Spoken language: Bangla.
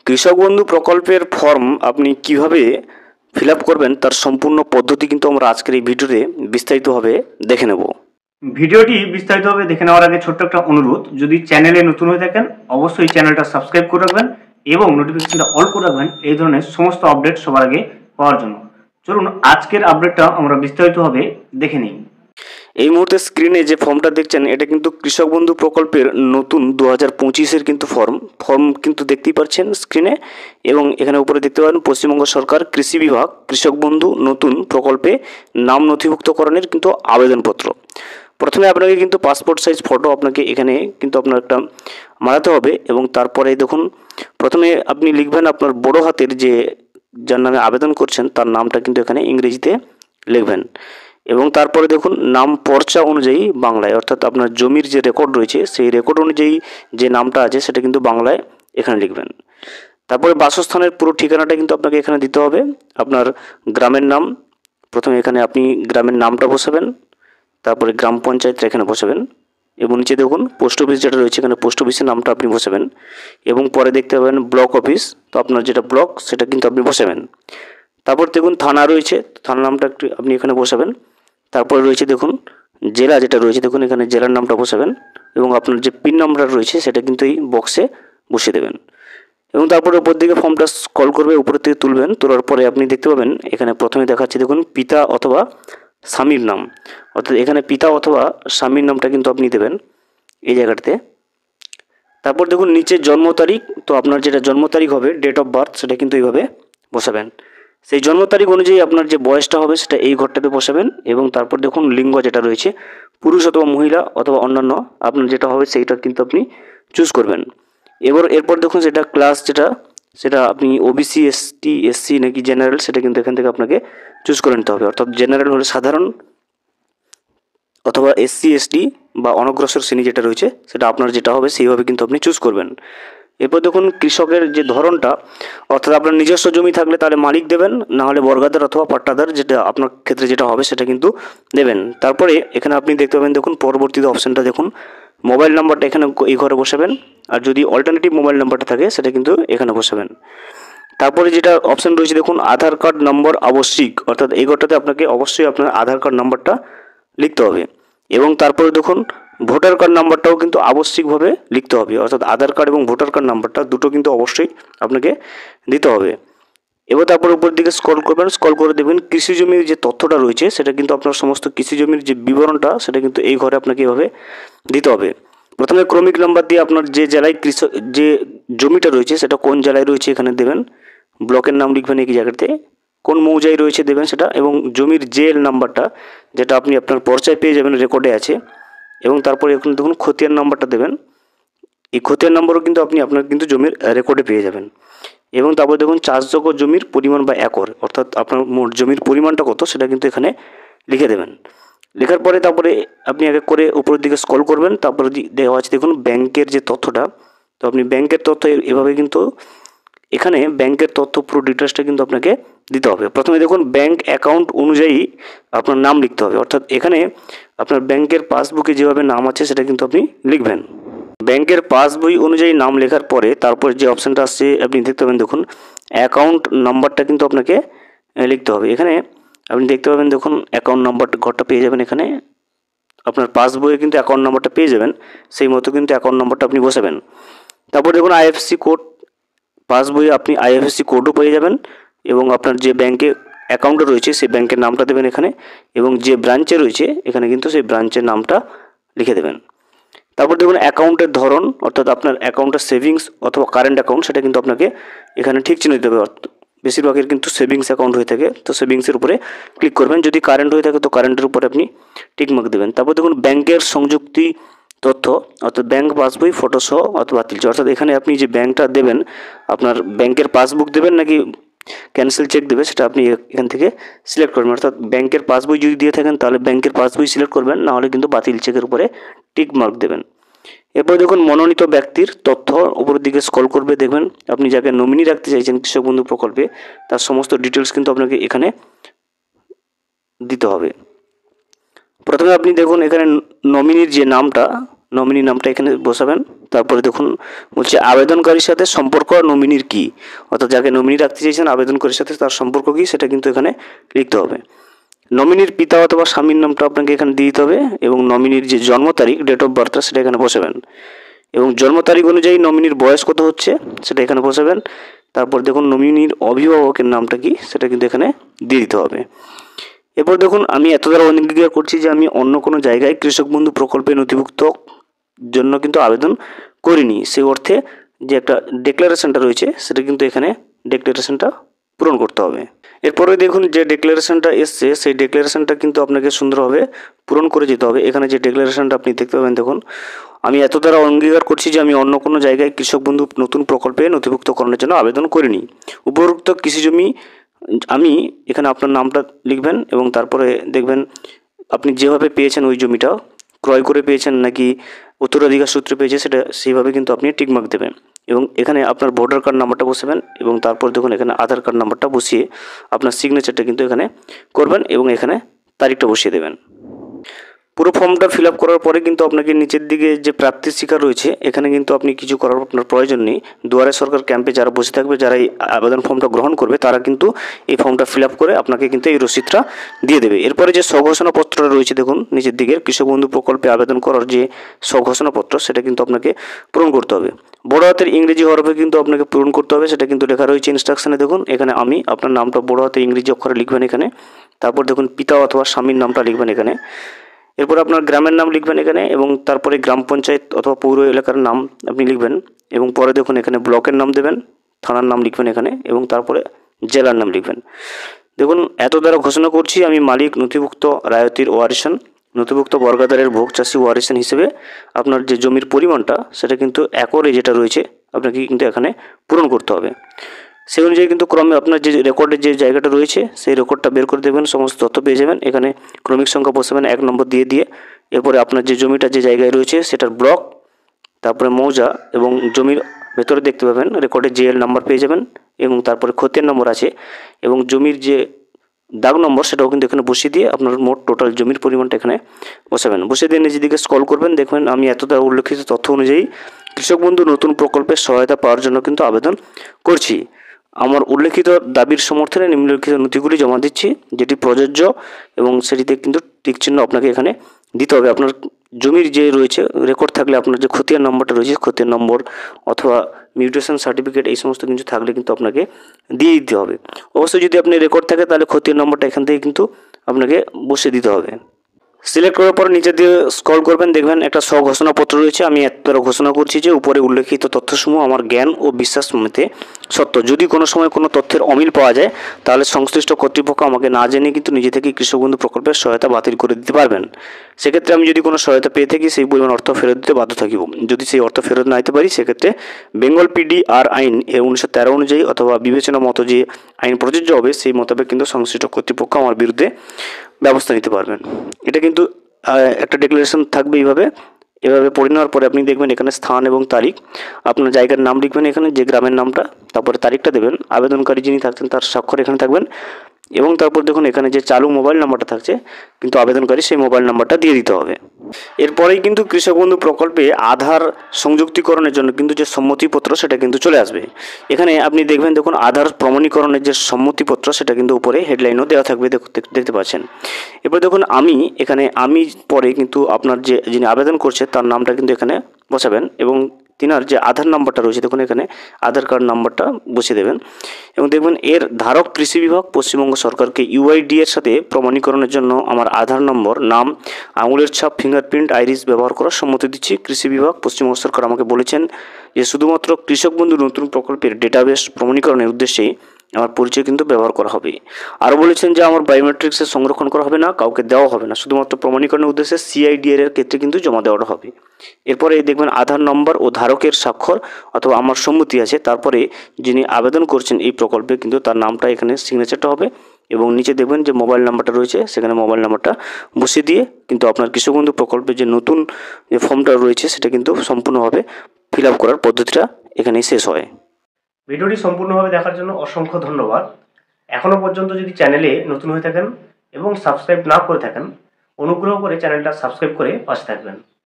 কৃষক বন্ধু প্রকল্পের ফর্ম আপনি কিভাবে ফিল আপ করবেন তার সম্পূর্ণ পদ্ধতি কিন্তু আমরা আজকের এই ভিডিওতে বিস্তারিতভাবে দেখে নেব। ভিডিওটি বিস্তারিতভাবে দেখে নেওয়ার আগে ছোট্ট একটা অনুরোধ, যদি চ্যানেলে নতুন হয়ে থাকেন অবশ্যই চ্যানেলটা সাবস্ক্রাইব করে রাখবেন এবং নোটিফিকেশনটা অল করে রাখবেন এই ধরনের সমস্ত আপডেট সবার আগে পাওয়ার জন্য। চলুন আজকের আপডেটটা আমরা বিস্তারিতভাবে দেখে নিই। এই মুহূর্তে স্ক্রিনে যে ফর্মটা দেখছেন এটা কিন্তু কৃষক বন্ধু প্রকল্পের নতুন 2025-এর কিন্তু ফর্ম কিন্তু দেখতেই পাচ্ছেন স্ক্রিনে, এবং এখানে উপরে দেখতে পাবেন পশ্চিমবঙ্গ সরকার কৃষি বিভাগ কৃষক বন্ধু নতুন প্রকল্পে নাম নথিভুক্তকরণের কিন্তু আবেদনপত্র। প্রথমে আপনাকে কিন্তু পাসপোর্ট সাইজ ফটো আপনাকে এখানে কিন্তু আপনার একটা মারাতে হবে, এবং তারপরে দেখুন প্রথমে আপনি লিখবেন আপনার বড় হাতের যে যার নামে আবেদন করছেন তার নামটা কিন্তু এখানে ইংরেজিতে লিখবেন, এবং তারপরে দেখুন নাম পর্চা অনুযায়ী বাংলায়, অর্থাৎ আপনার জমির যে রেকর্ড রয়েছে সেই রেকর্ড অনুযায়ী যে নামটা আছে সেটা কিন্তু বাংলায় এখানে লিখবেন। তারপরে বাসস্থানের পুরো ঠিকানাটা কিন্তু আপনাকে এখানে দিতে হবে। আপনার গ্রামের নাম, প্রথমে এখানে আপনি গ্রামের নামটা বসাবেন, তারপরে গ্রাম পঞ্চায়েতটা এখানে বসাবেন, এবং নিচে দেখুন পোস্ট অফিস যেটা রয়েছে এখানে পোস্ট অফিসের নামটা আপনি বসাবেন, এবং পরে দেখতে পাবেন ব্লক অফিস, তো আপনার যেটা ব্লক সেটা কিন্তু আপনি বসাবেন। তারপর দেখুন থানা রয়েছে, থানার নামটা একটু আপনি এখানে বসাবেন। তারপরে রয়েছে দেখুন জেলা যেটা রয়েছে, দেখুন এখানে জেলার নামটা বসাবেন, এবং আপনার যে পিন নাম্বার রয়েছে সেটা কিন্তু এই বক্সে বসিয়ে দেবেন। এবং তারপরে উপর দিকে ফর্মটা স্ক্রল করবে, উপর থেকে তুলবেন, তোলার পরে আপনি দেখতে পাবেন এখানে প্রথমে দেখাচ্ছে দেখুন পিতা অথবা স্বামীর নাম, অর্থাৎ এখানে পিতা অথবা স্বামীর নামটা কিন্তু আপনি দেবেন এই জায়গাটাতে। তারপর দেখুন নিচে জন্ম তারিখ, তো আপনার যেটা জন্ম তারিখ হবে ডেট অফ বার্থ সেটা কিন্তু এইভাবে বসাবেন। সেই জন্ম তারিখ অনুযায়ী আপনার যে বয়সটা হবে সেটা এই ঘরটাতে বসাবেন, এবং তারপর দেখুন লিঙ্গ যেটা রয়েছে পুরুষ অথবা মহিলা অথবা অন্যান্য আপনার যেটা হবে সেইটা কিন্তু আপনি চুজ করবেন। এরপর দেখুন সেটা ক্লাস সেটা আপনি ওবিসি, এসটি, এসসি নাকি জেনারেল সেটা কিন্তু এখান থেকে আপনাকে চুজ করে নিতে হবে, অর্থাৎ জেনারেল হলে সাধারণ, অথবা এসসি এসটি বা অনগ্রসর শ্রেণী যেটা রয়েছে সেটা আপনার যেটা হবে সেইভাবে কিন্তু আপনি চুজ করবেন। এরপর দেখুন কৃষকের যে ধরনটা, অর্থাৎ আপনার নিজস্ব জমি থাকলে তাহলে মালিক দেবেন, না হলে বর্গাদার অথবা পাট্টাদার, যেটা আপনার ক্ষেত্রে যেটা হবে সেটা কিন্তু দেবেন। তারপরে এখানে আপনি দেখতে পাবেন দেখুন পরবর্তীতে অপশানটা দেখুন মোবাইল নাম্বারটা এখানে এই ঘরে বসাবেন, আর যদি অল্টারনেটিভ মোবাইল নাম্বারটা থাকে সেটা কিন্তু এখানে বসাবেন। তারপরে যেটা অপশান রয়েছে দেখুন আধার কার্ড নম্বর আবশ্যিক, অর্থাৎ এই ঘরটাতে আপনাকে অবশ্যই আপনার আধার কার্ড নাম্বারটা লিখতে হবে, এবং তারপরে দেখুন ভোটার কার্ড নাম্বারটাও কিন্তু আবশ্যিকভাবে লিখতে হবে, অর্থাৎ আধার কার্ড এবং ভোটার কার্ড নাম্বারটা দুটো কিন্তু অবশ্যই আপনাকে দিতে হবে। এবার তারপর উপর দিকে স্ক্রল করবেন, স্ক্রল করে দেবেন কৃষি জমির যে তথ্যটা রয়েছে সেটা কিন্তু আপনার সমস্ত কৃষি জমির যে বিবরণটা সেটা কিন্তু এই ঘরে আপনাকে এভাবে দিতে হবে। প্রথমে ক্রমিক নাম্বার দিয়ে আপনার যে জেলায় যে জমিটা রয়েছে সেটা কোন জেলায় রয়েছে এখানে দেবেন, ব্লকের নাম লিখবেন এই জায়গাতে, কোন মৌজায় রয়েছে দেবেন সেটা, এবং জমির জেল নাম্বারটা যেটা আপনি আপনার পর্চায় পেয়ে যাবেন রেকর্ডে আছে, এবং তারপরে এখানে দেখুন খতিয়ান নাম্বারটা দেবেন। এই খতিয়ান নাম্বারও কিন্তু আপনি আপনার কিন্তু জমির রেকর্ডে পেয়ে যাবেন, এবং তারপর দেখুন চাষযোগ্য জমির পরিমাণ বা একর, অর্থাৎ আপনার মোট জমির পরিমাণটা কত সেটা কিন্তু এখানে লিখে দেবেন। লেখার পরে তারপরে আপনি এক এক করে উপরের দিকে স্ক্রল করবেন, তারপরে দেওয়া আছে দেখুন ব্যাংকের যে তথ্যটা, তো আপনি ব্যাংকের তথ্য এভাবে কিন্তু এখানে ব্যাংকের তথ্য পুরো ডিটেলসটা কিন্তু আপনাকে দিতে হবে। প্রথমে দেখুন ব্যাংক অ্যাকাউন্ট অনুযায়ী আপনার নাম লিখতে হবে, অর্থাৎ এখানে আপনার ব্যাংকের পাসবুকে যেভাবে নাম আছে সেটা কিন্তু আপনি লিখবেন। ব্যাংকের পাসবই অনুযায়ী নাম লেখার পরে তারপর যে অপশানটা আসছে আপনি দেখতে পাবেন দেখুন অ্যাকাউন্ট নাম্বারটা কিন্তু আপনাকে লিখতে হবে। এখানে আপনি দেখতে পাবেন দেখুন অ্যাকাউন্ট নাম্বার ঘরটা পেয়ে যাবেন, এখানে আপনার পাসবইয়ে কিন্তু অ্যাকাউন্ট নাম্বারটা পেয়ে যাবেন, সেই মতো কিন্তু অ্যাকাউন্ট নাম্বারটা আপনি বসাবেন। তারপর দেখুন আইএফএসসি কোড, পাসবইয়ে আপনি আইএফএসসি কোডও পেয়ে যাবেন, এবং আপনার যে ব্যাংকে অ্যাকাউন্টে রয়েছে সেই ব্যাংকের নামটা দেবেন এখানে, এবং যে ব্রাঞ্চে রয়েছে এখানে কিন্তু সেই ব্রাঞ্চের নামটা লিখে দেবেন। তারপর দেখুন অ্যাকাউন্টের ধরন, অর্থাৎ আপনার অ্যাকাউন্টের সেভিংস অথবা কারেন্ট অ্যাকাউন্ট সেটা কিন্তু আপনাকে এখানে ঠিক চিহ্ন দিতে হবে। বেশিরভাগের কিন্তু সেভিংস অ্যাকাউন্ট হয়ে থাকে, তো সেভিংসের উপরে ক্লিক করবেন, যদি কারেন্ট হয়ে থাকে তো কারেন্টের উপরে আপনি টিকমার্ক দেবেন। তারপর দেখুন ব্যাংকের সংযুক্তি তথ্য, অর্থাৎ ব্যাংক পাসবই ফটোসহ অথবা বাতিল, অর্থাৎ এখানে আপনি যে ব্যাংকটা দেবেন আপনার ব্যাংকের পাসবুক দেবেন নাকি ক্যান্সেল চেক দেবে সেটা আপনি এখান থেকে সিলেক্ট করবেন, অর্থাৎ ব্যাংকের পাসবই যদি দিয়ে থাকেন তাহলে ব্যাংকের পাসবই সিলেক্ট করবেন, না হলে কিন্তু বাতিল চেকের উপরে টিক মার্ক দেবেন। এরপর দেখুন মনোনীত ব্যক্তির তথ্য, উপরের দিকে স্ক্রল করবে দেখবেন আপনি যাকে নমিনি রাখতে চাইছেন কৃষক বন্ধু প্রকল্পে তার সমস্ত ডিটেলস কিন্তু আপনাকে এখানে দিতে হবে। প্রথমে আপনি দেখুন এখানে নমিনির যে নামটা নমিনি নামটা এখানে বসাবেন। তারপরে দেখুন বলছে আবেদনকারীর সাথে সম্পর্ক নমিনির কী, অর্থাৎ যাকে নমিনি রাখতে চাইছেন আবেদনকারীর সাথে তার সম্পর্ক কী সেটা কিন্তু এখানে লিখতে হবে। নমিনির পিতা অথবা স্বামীর নামটা আপনাকে এখানে দিয়ে দিতে হবে এবং নমিনির যে জন্ম তারিখ ডেট অফ বার্থটা সেটা এখানে বসাবেন এবং জন্ম তারিখ অনুযায়ী নমিনির বয়স কত হচ্ছে সেটা এখানে বসাবেন। তারপর দেখুন নমিনির অভিভাবকের নামটা কি সেটা কিন্তু এখানে দিয়ে দিতে হবে। এরপর দেখুন আমি এত দ্বারা অঙ্গীকার করছি যে আমি অন্য কোনো জায়গায় কৃষক বন্ধু প্রকল্পে নথিভুক্ত জন্য কিন্তু আবেদন করিনি, সেই অর্থে যে একটা ডিক্লারেশনটা রয়েছে সেটা কিন্তু এখানে ডিক্লারেশনটা পূরণ করতে হবে। এরপরে দেখুন যে ডিক্লারেশনটা এসছে সেই ডিক্লারেশনটা কিন্তু আপনাকে সুন্দরভাবে পূরণ করে যেতে হবে। এখানে যে ডিক্লারেশনটা আপনি দেখতে পাবেন, দেখুন আমি এত দ্বারা অঙ্গীকার করছি যে আমি অন্য কোনো জায়গায় কৃষক বন্ধু নতুন প্রকল্পে নথিভুক্তকরণের জন্য আবেদন করিনি। উপরোক্ত কৃষি জমি আমি এখানে আপনার নামটা লিখবেন এবং তারপরে দেখবেন আপনি যেভাবে পেয়েছেন ওই জমিটা ক্রয় করে পেয়েছেন নাকি উত্তরাধিকার সূত্রে পেয়েছে সেটা সেইভাবে কিন্তু আপনি টিকমার্ক দেবেন এবং এখানে আপনার ভোটার কার্ড নাম্বারটা বসাবেন এবং তারপর দেখুন এখানে আধার কার্ড নাম্বারটা বসিয়ে আপনার সিগনেচারটা কিন্তু এখানে করবেন এবং এখানে তারিখটা বসিয়ে দেবেন। পুরো ফর্মটা ফিল আপ করার পরে কিন্তু আপনাকে নিচের দিকে যে প্রাপ্তির শিকার রয়েছে এখানে কিন্তু আপনি কিছু করার আপনার প্রয়োজন নেই। দুয়ারে সরকার ক্যাম্পে যারা বসে থাকবে, যারা এই আবেদন ফর্মটা গ্রহণ করবে তারা কিন্তু এই ফর্মটা ফিল আপ করে আপনাকে কিন্তু এই রসিদটা দিয়ে দেবে। এরপরে যে স্বঘোষণাপত্রটা রয়েছে দেখুন নিচের দিকে কৃষক বন্ধু প্রকল্পে আবেদন করার যে স্বঘোষণাপত্র সেটা কিন্তু আপনাকে পূরণ করতে হবে। বড় হাতের ইংরেজি হরফে কিন্তু আপনাকে পূরণ করতে হবে, সেটা কিন্তু লেখা রয়েছে ইনস্ট্রাকশনে। দেখুন এখানে আমি আপনার নামটা বড় হাতের ইংরেজি অক্ষরে লিখবেন এখানে, তারপর দেখুন পিতা অথবা স্বামীর নামটা লিখবেন এখানে, এরপর আপনার গ্রামের নাম লিখবেন এখানে এবং তারপরে গ্রাম পঞ্চায়েত অথবা পৌর এলাকার নাম আপনি লিখবেন এবং পরে দেখুন এখানে ব্লকের নাম দেবেন, থানার নাম লিখবেন এখানে এবং তারপরে জেলার নাম লিখবেন। দেখুন এত দ্বারা ঘোষণা করছি আমি মালিক নথিভুক্ত রায়তির ওয়ারিশন নথিভুক্ত বর্গাদারের ভোগ চাষি ওয়ারিশন হিসেবে আপনার যে জমির পরিমাণটা সেটা কিন্তু একরে যেটা রয়েছে আপনাকে কিন্তু এখানে পূরণ করতে হবে। সেই অনুযায়ী কিন্তু ক্রমে আপনার যে রেকর্ডের যে জায়গাটা রয়েছে সেই রেকর্ডটা বের করে দেবেন, সমস্ত তথ্য পেয়ে যাবেন। এখানে ক্রমিক সংখ্যা বসাবেন 1 নম্বর দিয়ে এরপরে আপনার যে জমিটা যে জায়গায় রয়েছে সেটার ব্লক, তারপরে মৌজা এবং জমির ভেতরে দেখতে পাবেন রেকর্ডে জিএল নাম্বার পেয়ে যাবেন এবং তারপরে খতিয়ান নম্বর আছে এবং জমির যে দাগ নম্বর সেটাও কিন্তু এখানে বসিয়ে দিয়ে আপনার মোট টোটাল জমির পরিমাণটা এখানে বসাবেন। বসিয়ে দিয়ে নিচের দিকে স্ক্রল করবেন, দেখবেন আমি এতটা উল্লেখিত তথ্য অনুযায়ী কৃষক বন্ধু নতুন প্রকল্পের সহায়তা পাওয়ার জন্য কিন্তু আবেদন করছি। আমার উল্লেখিত দাবির সমর্থনে নিম্নলিখিত নথিগুলি জমা দিচ্ছি যেটি প্রযোজ্য এবং সেটিতে কিন্তু টিক চিহ্ন আপনাকে এখানে দিতে হবে। আপনার জমির যে রয়েছে রেকর্ড থাকলে আপনার যে খতিয়ান নম্বরটা রয়েছে খতিয়ান নম্বর অথবা মিউটেশন সার্টিফিকেট এই সমস্ত কিছু থাকলে কিন্তু আপনাকে দিয়ে দিতে হবে। অবশ্যই যদি আপনি রেকর্ড থাকে তাহলে খতিয়ান নম্বরটা এখান থেকে কিন্তু আপনাকে বসিয়ে দিতে হবে। সিলেক্ট করার পর নিচের দিকে স্ক্রল করবেন, দেখবেন একটা স্বঘোষণাপত্র রয়েছে। আমি এত দ্বারা ঘোষণা করছি যে উপরে উল্লেখিত তথ্যসমূহ আমার জ্ঞান ও বিশ্বাস মতে সত্য। যদি কোনো সময় কোনো তথ্যের অমিল পাওয়া যায় তাহলে সংশ্লিষ্ট কর্তৃপক্ষ আমাকে না জেনে কিন্তু নিজে থেকে কৃষক বন্ধু প্রকল্পের সহায়তা বাতিল করে দিতে পারবেন। সেক্ষেত্রে আমি যদি কোনো সহায়তা পেয়ে থাকি সেই পরিমাণ অর্থ ফেরত দিতে বাধ্য থাকিব। যদি সেই অর্থ ফেরত না দিতে পারি সেক্ষেত্রে বেঙ্গল পিডিআর আইন 1913 অনুযায়ী অথবা বিবেচনা মতো যে আইন প্রযোজ্য হবে সেই মোতাবেক কিন্তু সংশ্লিষ্ট কর্তৃপক্ষ আমার বিরুদ্ধে ব্যবস্থা নিতে পারবেন। এটা কিন্তু একটা ডিক্লারেশন থাকবে। এভাবে পড়ে নেওয়ার পরে আপনি দেখবেন এখানে স্থান এবং তারিখ, আপনার জায়গার নাম লিখবেন এখানে যে গ্রামের নামটা, তারপরে তারিখটা দেবেন, আবেদনকারী যিনি থাকছেন তার স্বাক্ষর এখানে থাকবেন এবং তারপর দেখুন এখানে যে চালু মোবাইল নাম্বারটা থাকছে কিন্তু আবেদনকারী সেই মোবাইল নাম্বারটা দিয়ে দিতে হবে। এরপরেই কিন্তু কৃষক বন্ধু প্রকল্পে আধার সংযুক্তিকরণের জন্য কিন্তু যে সম্মতিপত্র সেটা কিন্তু চলে আসবে। এখানে আপনি দেখবেন দেখুন আধার প্রমাণীকরণের যে সম্মতিপত্র সেটা কিন্তু উপরে হেডলাইনও দেওয়া থাকবে, দেখতে পাচ্ছেন। এরপর দেখুন আমি পরে কিন্তু আপনার যিনি আবেদন করছে তার নামটা কিন্তু এখানে বসাবেন এবং তিনার যে আধার নাম্বারটা রয়েছে দেখুন এখানে আধার কার্ড নাম্বারটা বসিয়ে দেবেন এবং দেখবেন এর ধারক কৃষি বিভাগ পশ্চিমবঙ্গ সরকারকে ইউআইডি এর সাথে প্রমাণীকরণের জন্য আমার আধার নম্বর, নাম, আঙুলের ছাপ, ফিঙ্গারপ্রিন্ট, আইরিস ব্যবহার করার সম্মতি দিচ্ছি। কৃষি বিভাগ পশ্চিমবঙ্গ সরকার আমাকে বলেছেন যে শুধুমাত্র কৃষক বন্ধু নতুন প্রকল্পের ডেটাবেস প্রমাণীকরণের উদ্দেশ্যে আমার পরিচয় কিন্তু ব্যবহার করা হবে। আরও বলেছেন যে আমার বায়োমেট্রিক্সে সংরক্ষণ করা হবে না, কাউকে দেওয়া হবে না, শুধুমাত্র প্রমাণীকরণের উদ্দেশ্যে সিআইডিআর এর ক্ষেত্রে কিন্তু জমা দেওয়াটা হবে। এরপরে দেখবেন আধার নম্বর ও ধারকের স্বাক্ষর অথবা আমার সম্মতি আছে, তারপরে যিনি আবেদন করছেন এই প্রকল্পে কিন্তু তার নামটা এখানে সিগনেচারটা হবে এবং নিচে দেখবেন যে মোবাইল নাম্বারটা রয়েছে সেখানে মোবাইল নাম্বারটা বসিয়ে দিয়ে কিন্তু আপনার কৃষক বন্ধু প্রকল্পের যে নতুন যে ফর্মটা রয়েছে সেটা কিন্তু সম্পূর্ণভাবে ফিল আপ করার পদ্ধতিটা এখানেই শেষ হয়। ভিডিওটি সম্পূর্ণভাবে দেখার জন্য অসংখ্য ধন্যবাদ। এখনও পর্যন্ত যদি চ্যানেলে নতুন হয়ে থাকেন এবং সাবস্ক্রাইব না করে থাকেন অনুগ্রহ করে চ্যানেলটা সাবস্ক্রাইব করে পাশে থাকবেন।